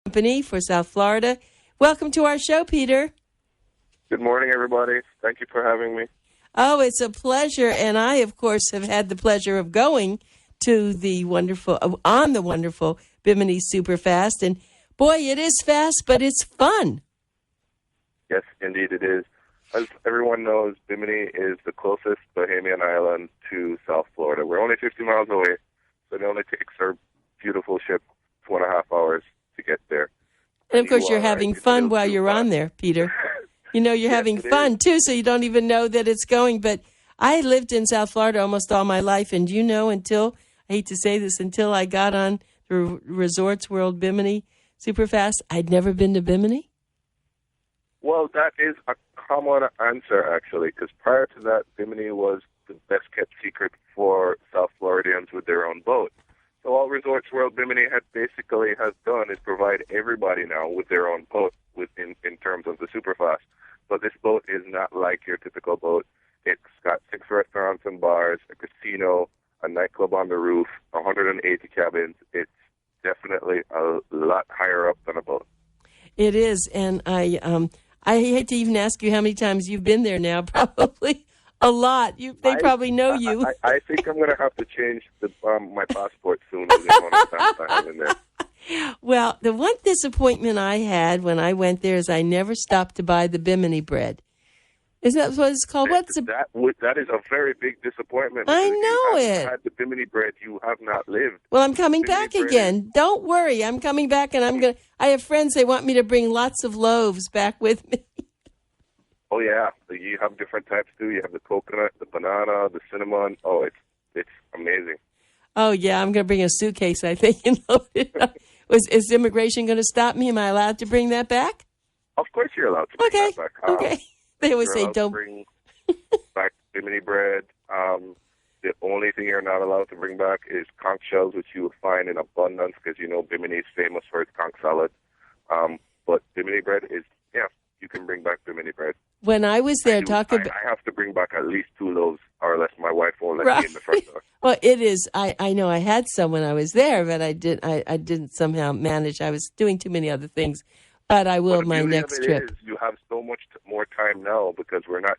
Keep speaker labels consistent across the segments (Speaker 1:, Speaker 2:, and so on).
Speaker 1: Company for South Florida. Welcome to our show, Peter.
Speaker 2: Good morning, everybody. Thank you for having me.
Speaker 1: Oh, it's a pleasure. And I, of course, have had the pleasure of going to the wonderful Bimini SuperFast. And boy, it is fast, but it's fun.
Speaker 2: Yes, indeed it is. As everyone knows, Bimini is the closest Bahamian island to South Florida. We're only 50 miles away, so it only takes our beautiful ship 2.5 hours to get there.
Speaker 1: And of course, you're having fun while you're on there, Peter. You know, you're having fun, too, so you don't even know that it's going. But I lived in South Florida almost all my life, and you know, I hate to say this, until I got on the Resorts World Bimini SuperFast, I'd never been to Bimini.
Speaker 2: Well, that is a common answer, actually, because prior to that, Bimini was the best-kept secret for South Floridians with their own boat. So all Resorts World Bimini has done is provide everybody now with their own boat in terms of the SuperFast. But this boat is not like your typical boat. It's got 6 restaurants and bars, a casino, a nightclub on the roof, 180 cabins. It's definitely a lot higher up than a boat.
Speaker 1: It is, and I hate to even ask you how many times you've been there now. Probably a lot. They probably know you.
Speaker 2: I think I'm going to have to change my passport soon because the amount of time I have in there.
Speaker 1: Well, the one disappointment I had when I went there is I never stopped to buy the Bimini bread. Isn't that what it's called?
Speaker 2: That is a very big disappointment.
Speaker 1: I know
Speaker 2: if you
Speaker 1: it.
Speaker 2: haven't had the Bimini bread, you have not lived.
Speaker 1: Well, I'm coming back again. Don't worry. I'm coming back, and I have friends, they want me to bring lots of loaves back with me.
Speaker 2: Oh, yeah. You have different types, too. You have the coconut, the banana, the cinnamon. Oh, it's amazing.
Speaker 1: Oh, yeah. I'm going to bring a suitcase, I think, and load it up. Is immigration going to stop me? Am I allowed to bring that back?
Speaker 2: Of course you're allowed to bring that back.
Speaker 1: Okay. They always say don't
Speaker 2: bring back Bimini bread. The only thing you're not allowed to bring back is conch shells, which you will find in abundance because you know Bimini is famous for its conch salad. But Bimini bread you can bring back Bimini bread.
Speaker 1: When I was there,
Speaker 2: I have to bring back at least 2 loaves, or else my wife won't let me in the front door.
Speaker 1: Well, it is. I know I had some when I was there, but I didn't somehow manage. I was doing too many other things. But I will my next trip.
Speaker 2: You have so much more time now because we're not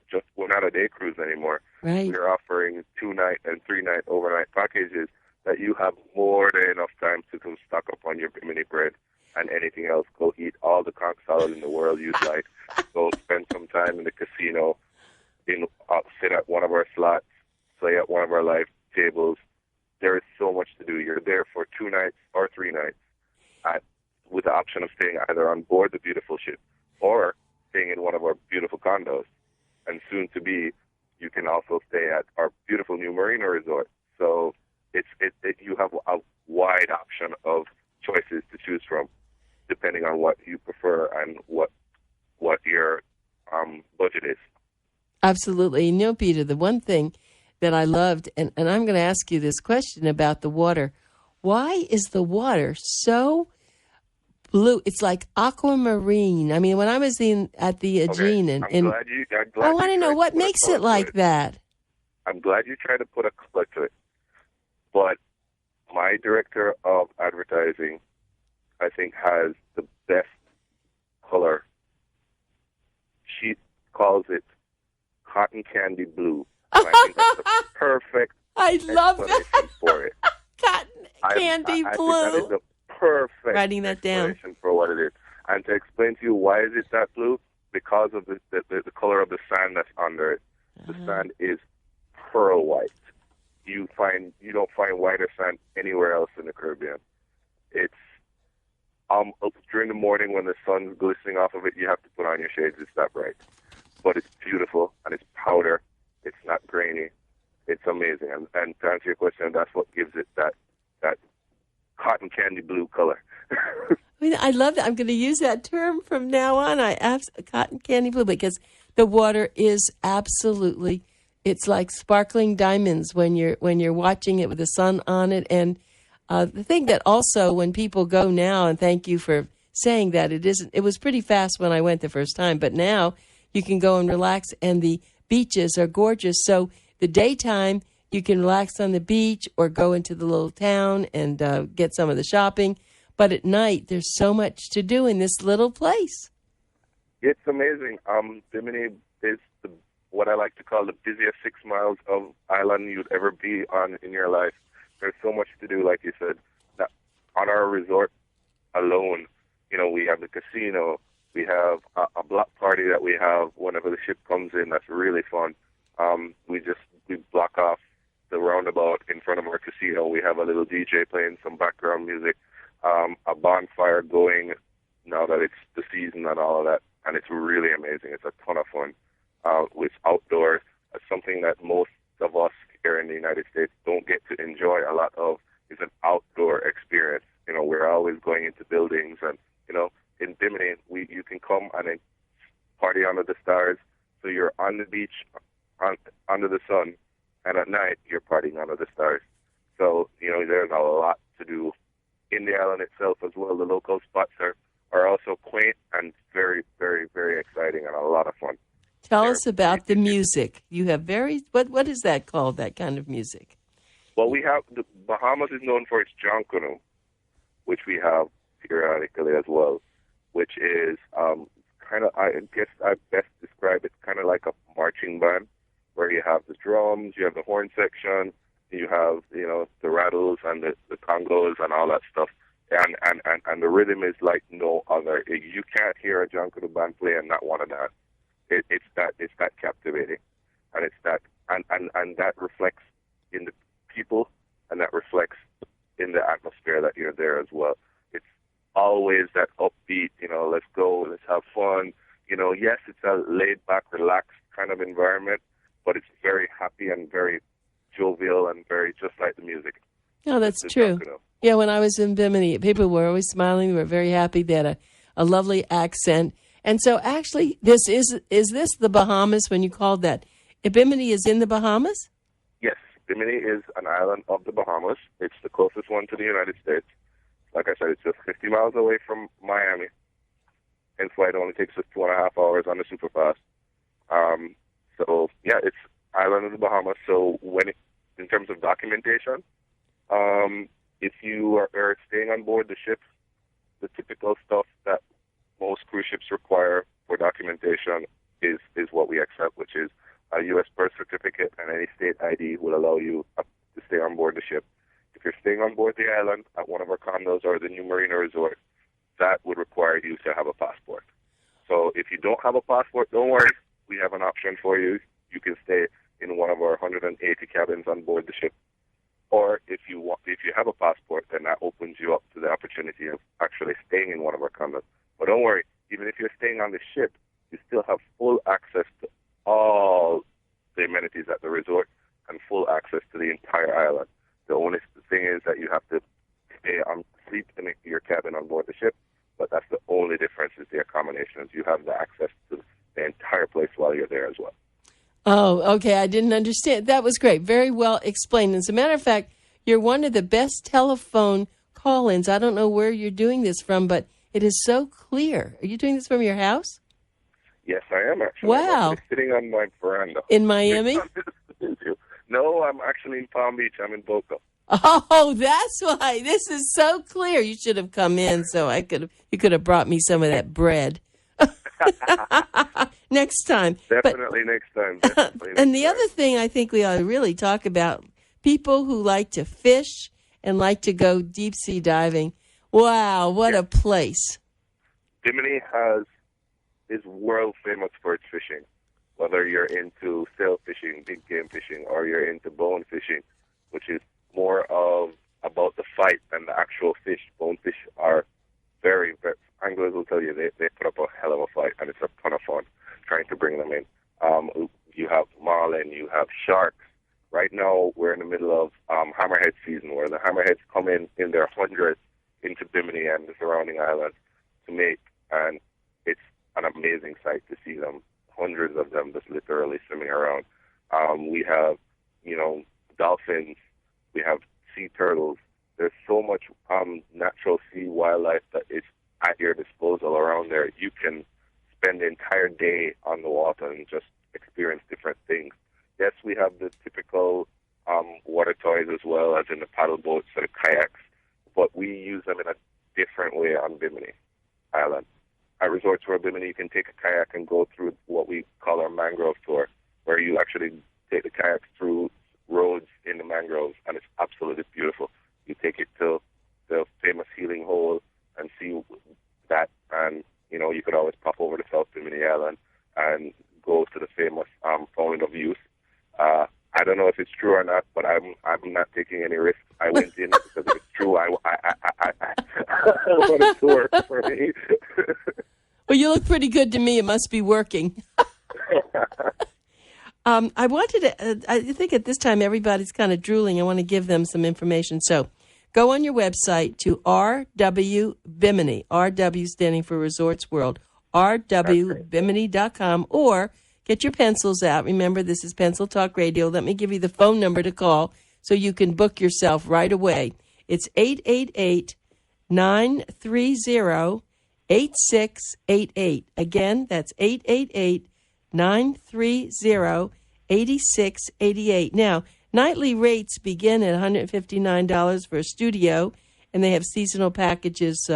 Speaker 2: a day cruise anymore.
Speaker 1: Right.
Speaker 2: We're offering 2-night and 3-night overnight packages that you have more than enough time to come stock up on your Bimini bread and anything else. Go eat all the conch salad in the world you'd like. Go spend some time in the casino. Sit at one of our slots. Play at one of our live tables. There is so much to do. You're there for 2 nights or 3 nights with the option of staying either on board the beautiful ship or staying in one of our beautiful condos. And soon to be, you can also stay at our beautiful new marina resort. So you have a wide option of choices to choose from, depending on what you prefer and what your budget is.
Speaker 1: Absolutely. You know, Peter, the one thing that I loved, and I'm going to ask you this question about the water. Why is the water so blue? It's like aquamarine. I mean, when I was at the Aegean, I want to know what makes it like that.
Speaker 2: I'm glad you tried to put a color to it, but my director of advertising, I think, has the best color. She calls it cotton candy blue. And I think that's the perfect explanation for it.
Speaker 1: Cotton candy blue.
Speaker 2: I think that is the perfect
Speaker 1: Writing that down
Speaker 2: for what it is. And to explain to you why is it that blue, because of the color of the sand that's under it. The sand is pearl white. You don't find whiter sand anywhere else in the Caribbean. It's during the morning when the sun's glistening off of it, you have to put on your shades. It's that bright, but it's beautiful and it's powder. It's not grainy. It's amazing. And to answer your question, that's what gives it that cotton candy blue color.
Speaker 1: I mean, I love that. I'm going to use that term from now on. Cotton candy blue, because the water is absolutely, it's like sparkling diamonds when you're watching it with the sun on it. And the thing that also, when people go now, and thank you for saying that, it was pretty fast when I went the first time, but now you can go and relax, and the beaches are gorgeous. So the daytime, you can relax on the beach or go into the little town and get some of the shopping. but at night there's so much to do in this little place.
Speaker 2: It's amazing. Bimini is what I like to call the busiest 6 miles of island you'd ever be on in your life. There's so much to do, like you said. That on our resort alone, we have the casino. We have a block party that we have whenever the ship comes in. That's really fun. We block off the roundabout in front of our casino. We have a little DJ playing some background music, a bonfire going now that it's the season and all of that. And it's really amazing. It's a ton of fun. It's outdoors. It's something that most of us here in the United States don't get to enjoy a lot of. Is an outdoor experience. We're always going into buildings, and in Bimini, you can come and then party under the stars. So you're on the beach, under the sun, and at night you're partying under the stars. So there's a lot to do in the island itself as well. The local spots are also quaint and very, very, very exciting and a lot of fun.
Speaker 1: Tell us about the music. You have what is that called, that kind of music?
Speaker 2: Well, we have, the Bahamas is known for its jonquillo, which we have periodically as well, which is kind of, I guess I best describe it kind of like a marching band, where you have the drums, you have the horn section, you have, the rattles and the congos and all that stuff. And the rhythm is like no other. You can't hear a jonquillo band play and not want to dance. It's that captivating, and it's that and that reflects in the people, and that reflects in the atmosphere that you're there as well. It's always that upbeat, let's go, let's have fun. Yes, it's a laid back, relaxed kind of environment, but it's very happy and very jovial and very just like the music.
Speaker 1: Oh, that's true. Yeah, when I was in Bimini, people were always smiling. They were very happy. They had a lovely accent. And so actually, is this the Bahamas when you called that? Bimini is in the Bahamas?
Speaker 2: Yes, Bimini is an island of the Bahamas. It's the closest one to the United States. Like I said, it's just 50 miles away from Miami. And flight only takes us 2.5 hours on the SuperFast. So, yeah, it's island of the Bahamas. So in terms of documentation, if you are staying on board the ship, the typical stuff that most cruise ships require for documentation is what we accept, which is a U.S. birth certificate, and any state ID will allow you to stay on board the ship. If you're staying on board the island at one of our condos or the new marina resort, that would require you to have a passport. So if you don't have a passport, don't worry. We have an option for you. You can stay in one of our 180 cabins on board the ship. Or if you have a passport, then that opens you up to the opportunity of actually staying in one of our condos. But don't worry, even if you're staying on the ship, you still have full access to all the amenities at the resort and full access to the entire island. The only thing is that you have to sleep in your cabin on board the ship, but that's the only difference is the accommodations. You have the access to the entire place while you're there as well.
Speaker 1: Oh, okay. I didn't understand. That was great. Very well explained. As a matter of fact, you're one of the best telephone call-ins. I don't know where you're doing this from, but it is so clear. Are you doing this from your house?
Speaker 2: Yes, I am actually.
Speaker 1: Wow.
Speaker 2: I'm actually sitting on my veranda.
Speaker 1: In Miami?
Speaker 2: No, I'm actually in Palm Beach. I'm in Boca.
Speaker 1: Oh, that's why. This is so clear. You should have come in so you could have brought me some of that bread. Next time.
Speaker 2: Definitely next time.
Speaker 1: And the other thing I think we ought to really talk about, people who like to fish and like to go deep sea diving. Wow, what a place.
Speaker 2: Bimini is world famous for its fishing. Whether you're into sail fishing, big game fishing, or you're into bone fishing, which is more about the fight than the actual fish. Bonefish are very, very, anglers will tell you they put up a hell of a fight, and it's a ton of fun trying to bring them in. You have marlin, you have sharks. Right now, we're in the middle of hammerhead season, where the hammerheads come in their hundreds into Bimini and the surrounding islands to mate, and it's an amazing sight to see them. Hundreds of them just literally swimming around. We have, dolphins. We have sea turtles. There's so much natural sea wildlife that is at your disposal around there. You can spend the entire day on the water and just experience different things. Yes, we have the typical water toys as well, as in the paddle boats or the kayaks, but we use them in a different way on Bimini Island. At Resorts World Bimini, you can take a kayak and go through what we call our mangrove tour, where you actually take the kayak through roads in the mangroves, and it's absolutely beautiful. You take it to the famous healing hole and see that, and you could always pop over to South Bimini Island and go to the famous Fountain of Youth. I don't know if it's true or not, but I'm not taking any risks. I went in because if it's true, I want it to work for me.
Speaker 1: Well, you look pretty good to me. It must be working. I wanted to, I think at this time everybody's kind of drooling. I want to give them some information. So go on your website to RW Bimini, RW standing for Resorts World, rwbimini.com, or get your pencils out. Remember, this is Pencil Talk Radio. Let me give you the phone number to call so you can book yourself right away. It's 888-930-8688. Again, that's 888-930-8688. Now, nightly rates begin at $159 for a studio, and they have seasonal packages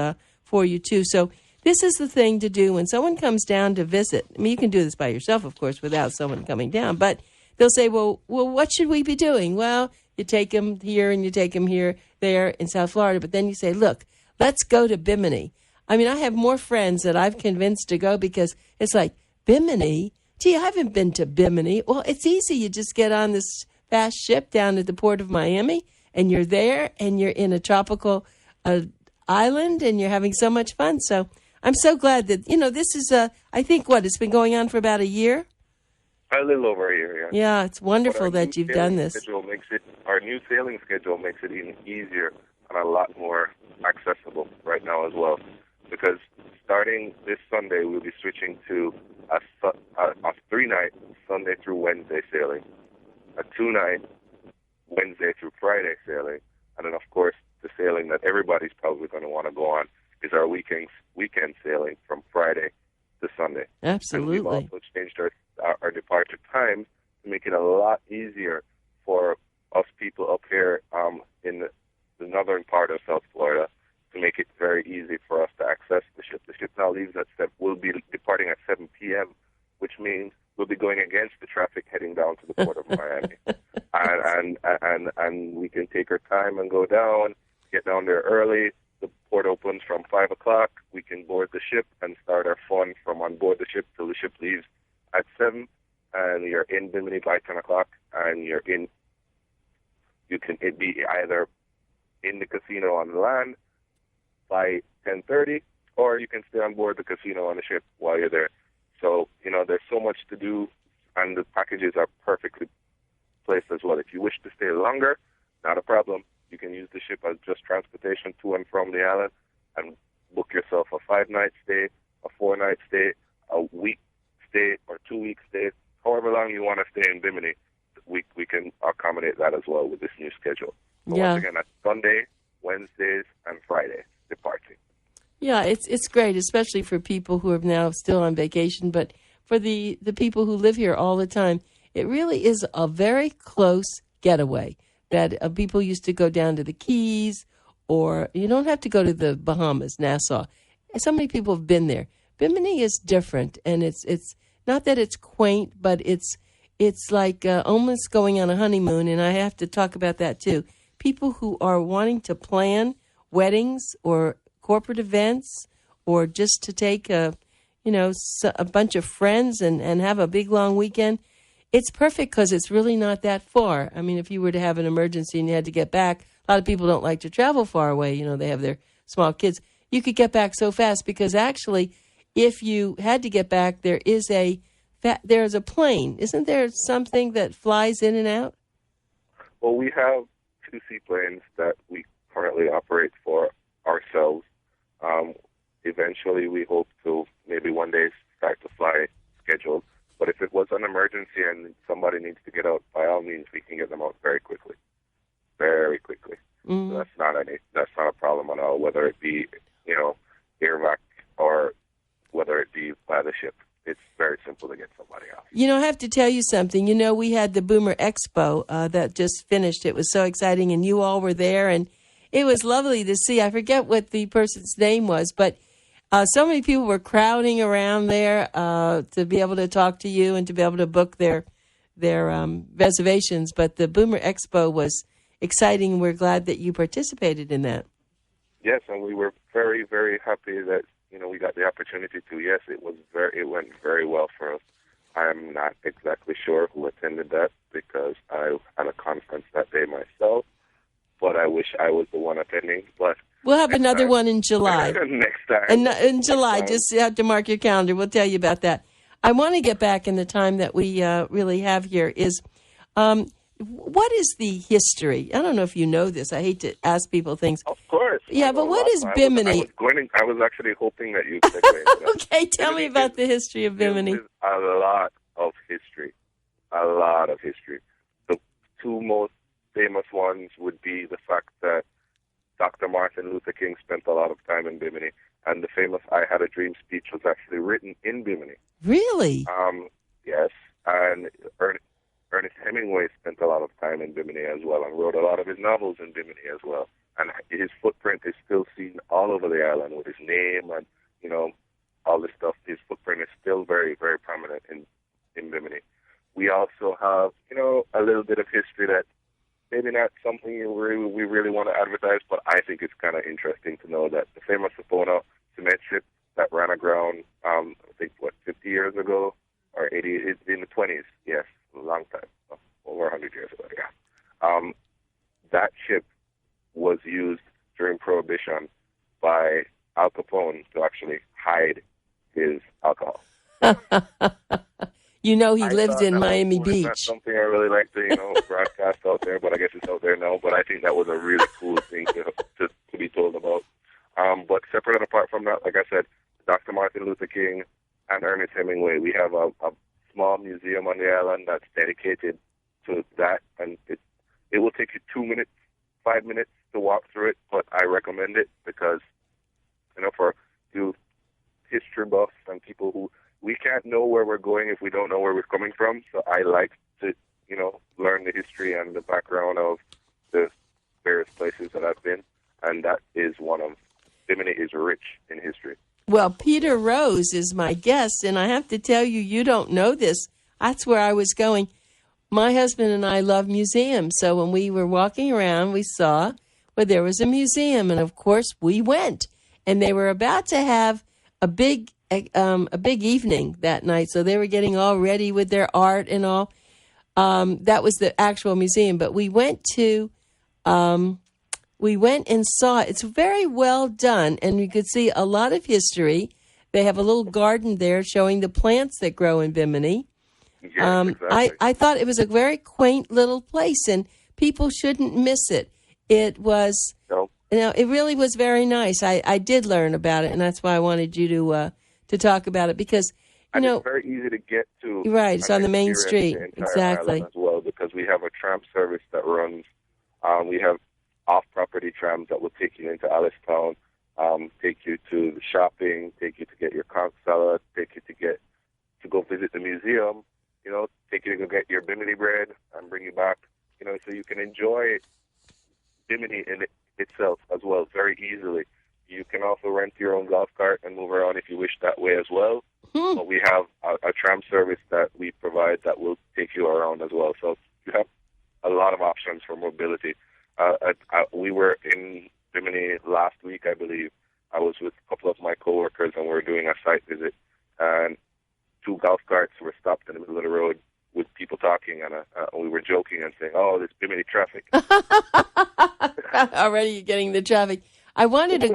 Speaker 1: for you, too. So this is the thing to do when someone comes down to visit. I mean, you can do this by yourself, of course, without someone coming down. But they'll say, well, what should we be doing? Well, you take them here and you take them here, there in South Florida. But then you say, look, let's go to Bimini. I mean, I have more friends that I've convinced to go because it's like, Bimini? Gee, I haven't been to Bimini. Well, it's easy. You just get on this fast ship down at the port of Miami, and you're there, and you're in a tropical island, and you're having so much fun. So I'm so glad that, this is, I think, it's been going on for about a year?
Speaker 2: A little over a year, yeah.
Speaker 1: Yeah, it's wonderful that you've done this.
Speaker 2: Our new sailing schedule makes it even easier and a lot more accessible right now as well. Because starting this Sunday, we'll be switching to a 3-night Sunday through Wednesday sailing, a 2-night Wednesday through Friday sailing, and then, of course, the sailing that everybody's probably going to want to go on is our weekend sailing from Friday to Sunday.
Speaker 1: Absolutely.
Speaker 2: And we've also changed our departure times to make it a lot easier for us people up here in the northern part of South Florida to make it very easy for us to access the ship. The ship now leaves we'll be departing at 7 p.m., which means we'll be going against the traffic heading down to the port of Miami. And we can take our time and go down, get down there early. The port opens from 5 o'clock. We can board the ship and start our fun from on board the ship till the ship leaves at 7. And you're in Bimini by 10 o'clock, and you can be either in the casino on the land by 10:30, or you can stay on board the casino on the ship while you're there. So, there's so much to do, and the packages are perfectly placed as well. If you wish to stay longer, not a problem. You can use the ship as just transportation to and from the island and book yourself a 5-night stay, a 4-night stay, a week stay, or 2-week stay. However long you want to stay in Bimini, we can accommodate that as well with this new schedule. So once again, that's Sunday, Wednesdays, and Fridays departing.
Speaker 1: Yeah, it's great, especially for people who are now still on vacation. But for the people who live here all the time, it really is a very close getaway. That people used to go down to the Keys, or you don't have to go to the Bahamas, Nassau. So many people have been there. Bimini is different, and it's not that it's quaint, but it's like almost going on a honeymoon, and I have to talk about that too. People who are wanting to plan weddings or corporate events, or just to take a bunch of friends and have a big long weekend. It's perfect because it's really not that far. I mean, if you were to have an emergency and you had to get back, a lot of people don't like to travel far away. They have their small kids. You could get back so fast because actually, if you had to get back, there's a plane. Isn't there something that flies in and out?
Speaker 2: Well, we have 2 seaplanes that we currently operate for ourselves. Eventually, we hope to maybe one day start to fly scheduled. But if it was an emergency and somebody needs to get out, by all means, we can get them out very quickly. Very quickly.
Speaker 1: Mm-hmm.
Speaker 2: So that's not a problem at all, whether it be, airvac or whether it be by the ship. It's very simple to get somebody out.
Speaker 1: I have to tell you something. We had the Boomer Expo that just finished. It was so exciting, and you all were there, and it was lovely to see. I forget what the person's name was, but so many people were crowding around there to be able to talk to you and to be able to book their reservations. But the Boomer Expo was exciting. We're glad that you participated in that.
Speaker 2: Yes, and we were very, very happy that we got the opportunity to. Yes, it went very well for us. I'm not exactly sure who attended that because I had a conference that day myself, but I wish I was the one attending. But
Speaker 1: we'll have another one in July.
Speaker 2: Next time.
Speaker 1: And in July, just have to mark your calendar. We'll tell you about that. I want to get back in the time that we really have here is, what is the history? I don't know if you know this. I hate to ask people things.
Speaker 2: Of course.
Speaker 1: Yeah, but what is Bimini?
Speaker 2: I was actually hoping that you'd segue into that.
Speaker 1: Okay, tell me about the history of Bimini.
Speaker 2: There's a lot of history. A lot of history. The two most famous ones would be the fact that Dr. Martin Luther King spent a lot of time in Bimini, and the famous "I Had a Dream" speech was actually written in Bimini.
Speaker 1: Really?
Speaker 2: Yes, and Ernest Hemingway spent a lot of time in Bimini as well, and wrote a lot of his novels in Bimini as well. And his footprint is still seen all over the island with his name and all this stuff. His footprint is still very, very prominent in Bimini. We also have a little bit of history that maybe not something we really want to advertise, but I think it's kind of interesting to know that the famous Sapona cement ship that ran aground, I think, 50 years ago, or 80, it's in the 20s, yes, a long time, over 100 years ago, yeah. That ship was used during Prohibition by Al Capone to actually hide his alcohol.
Speaker 1: He lived in Miami Beach.
Speaker 2: That's something I really like to, broadcast out there, but I guess it's out there now. But I think that was a really cool thing to be told about. But separate and apart from that, like I said, Dr. Martin Luther King and Ernest Hemingway, we have a small museum on the island that's dedicated to that, and it will take you 5 minutes to walk through it, but I recommend it because, for you history buffs and people who, we can't know where we're going if we don't know where we're coming from. So I like to, learn the history and the background of the various places that I've been. And that is one of, Bimini is rich in history.
Speaker 1: Well, Peter Rose is my guest, and I have to tell you, you don't know this. That's where I was going. My husband and I love museums. So when we were walking around, we saw there was a museum. And, of course, we went. And they were about to have a big evening that night, so they were getting all ready with their art and all. That was the actual museum, but we went and saw it. It's very well done, and you could see a lot of history. They have a little garden there showing the plants that grow in Bimini.
Speaker 2: Yes, exactly.
Speaker 1: I thought it was a very quaint little place, and people shouldn't miss it. It was...
Speaker 2: No.
Speaker 1: It really was very nice. I did learn about it, and that's why I wanted you to talk about it because,
Speaker 2: it's very easy to get to.
Speaker 1: Right, it's on the main street. Exactly.
Speaker 2: As well, because we have a tram service that runs. We have off-property trams that will take you into Allentown, take you to the shopping, take you to get your conch salad, take you to go visit the museum, take you to go get your Bimini bread and bring you back, so you can enjoy Bimini in itself as well very easily. You can also rent your own golf cart and move around if you wish that way as well. But we have a tram service that we provide that will take you around as well. So you have a lot of options for mobility. We were in Bimini last week, I believe. I was with a couple of my coworkers and we were doing a site visit. And 2 golf carts were stopped in the middle of the road with people talking, and we were joking and saying, "Oh, this Bimini traffic."
Speaker 1: Already you're getting the traffic. I wanted to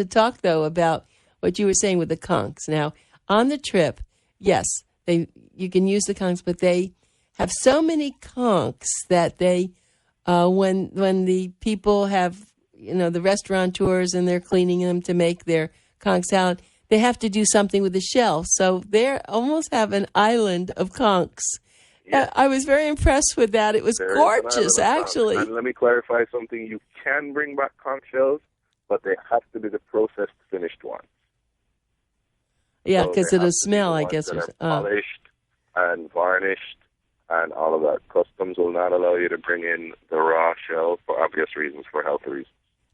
Speaker 1: talk though about what you were saying with the conchs. Now, on the trip, yes, you can use the conchs, but they have so many conchs that they when the people have the restaurateurs and they're cleaning them to make their conch salad, they have to do something with the shell. So they almost have an island of conchs. Yeah. I was very impressed with that. It was gorgeous, actually.
Speaker 2: And let me clarify something. You can bring back conch shells, but they have to be the processed finished ones.
Speaker 1: Yeah, because it'll smell, I guess.
Speaker 2: Polished and varnished and all of that. Custom customs will not allow you to bring in the raw shell for obvious reasons, for health reasons.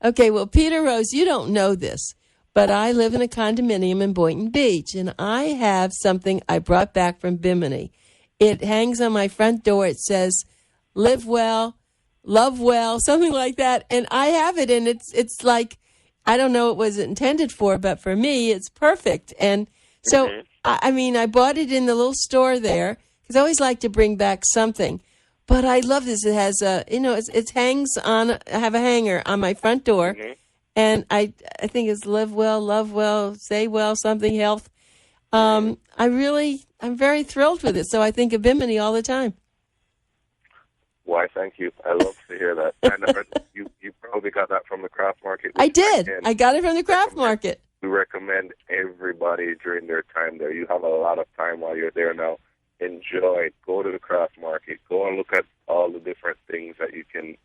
Speaker 1: Okay, well, Peter Rose, you don't know this, but I live in a condominium in Boynton Beach, and I have something I brought back from Bimini. It hangs on my front door. It says, "Live well, love well," something like that. And I have it, and it's like, I don't know what was intended for, but for me, it's perfect. And so, I mean, I bought it in the little store there because I always like to bring back something. But I love this. It has it hangs on. I have a hanger on my front door, and I think it's live well, love well, say well, something health. I'm very thrilled with it. So I think of Bimini all the time.
Speaker 2: Why, thank you. I love to hear that. And you probably got that from the craft market.
Speaker 1: I did. I got it from the craft market.
Speaker 2: We recommend everybody during their time there. You have a lot of time while you're there now. Enjoy. Go to the craft market. Go and look at all the different things that you can,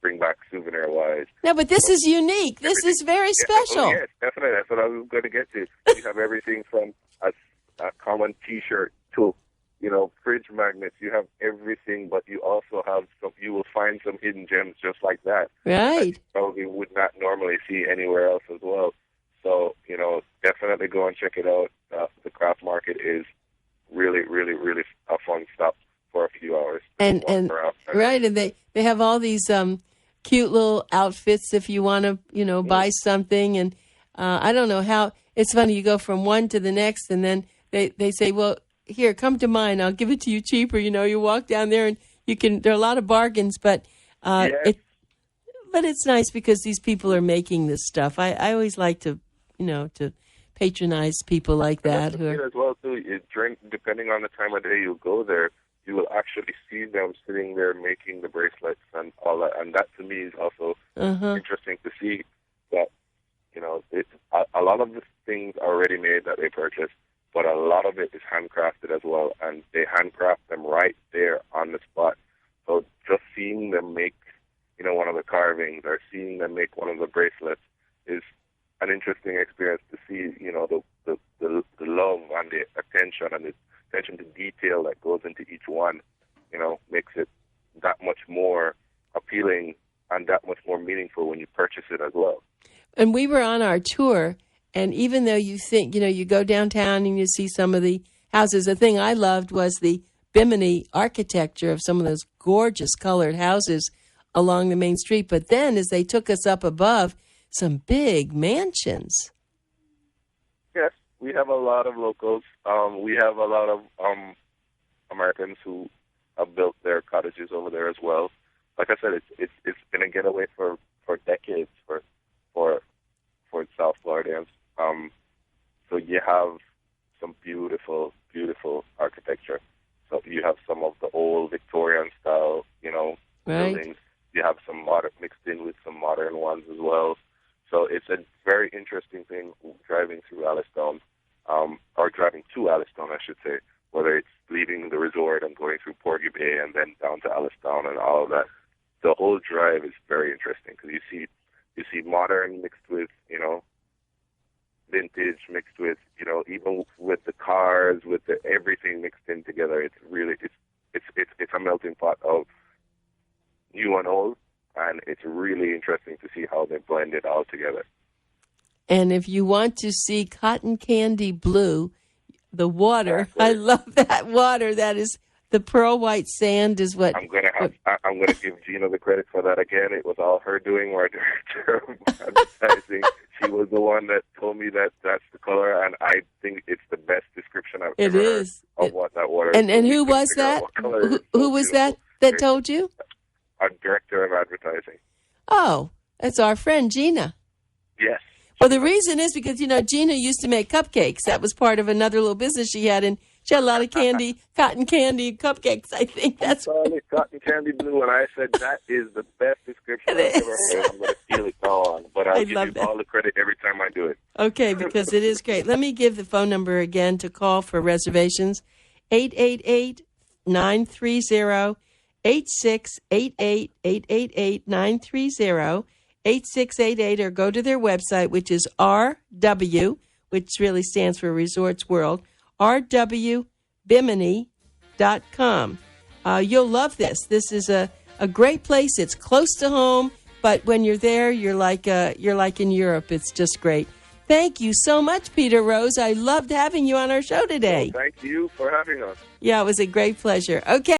Speaker 2: bring back souvenir-wise.
Speaker 1: No, but this is unique. This is very special.
Speaker 2: Oh, yes, definitely. That's what I was going to get to. You have everything from a common T-shirt to, fridge magnets. You have everything, but you also have you will find some hidden gems just like that.
Speaker 1: Right.
Speaker 2: That you probably would not normally see anywhere else as well. So, definitely go and check it out. The craft market is really, really, really a fun stop for a few hours.
Speaker 1: And right, and they have all these cute little outfits if you want to, buy something. And I don't know how, it's funny, you go from one to the next, and then they say, well, here, come to mine, I'll give it to you cheaper. You walk down there and there are a lot of bargains, but it's nice because these people are making this stuff. I always like to, to patronize people like that. Who are,
Speaker 2: as well, too. Depending on the time of day you go there, you will actually see them sitting there making the bracelets and all that. And that, to me, is also interesting to see that, a lot of the things are already made that they purchase, but a lot of it is handcrafted as well. And they handcraft them right there on the spot. So just seeing them make, one of the carvings or seeing them make one of the bracelets is an interesting experience to see, the love and the attention and the attention to detail that goes into each one, makes it that much more appealing and that much more meaningful when you purchase it as well.
Speaker 1: And we were on our tour, and even though you think, you go downtown and you see some of the houses, the thing I loved was the Bimini architecture of some of those gorgeous colored houses along the main street. But then as they took us up above, some big mansions.
Speaker 2: Yes, we have a lot of locals. We have a lot of Americans who have built their cottages over there as well. Like I said, it's been a getaway for decades for South Floridians. So you have some beautiful, beautiful architecture. So you have some of the old Victorian style,
Speaker 1: right,
Speaker 2: buildings. You have some modern mixed in with some modern ones as well. So it's a very interesting thing driving through Allistown, or driving to Allistown, I should say, whether it's leaving the resort and going through Porgy Bay and then down to Allistown and all of that. The whole drive is very interesting because you see modern mixed with, vintage mixed with, even with the cars, with everything mixed in together. It's really, it's a melting pot of new and old. And it's really interesting to see how they blend it all together. And
Speaker 1: if you want to see cotton candy blue, the water, I love that water. That is the pearl white sand is what... I'm gonna give Gina the credit for that again. It was all her doing, our director of advertising. She was the one that told me that that's the color, and I think it's the best description I've ever heard of what that water is. And who was that? Who was that told you? Our director of advertising. Oh, that's our friend Gina. Yes. Well, the reason is because, Gina used to make cupcakes. That was part of another little business she had, and she had a lot of candy, cotton candy, cupcakes, I think. That's solid cotton candy blue, and I said that is the best description I've ever heard. I'm going to steal it all, but I'll give you all the credit every time I do it. Okay, because it is great. Let me give the phone number again to call for reservations, 888-930 8688 888-930 8688, or go to their website, which is RW, which really stands for Resorts World, rwbimini.com. You'll love this. This is a great place. It's close to home, but when you're there, you're like in Europe. It's just great. Thank you so much, Peter Rose. I loved having you on our show today.
Speaker 2: Well, thank you for having us.
Speaker 1: Yeah, it was a great pleasure. Okay.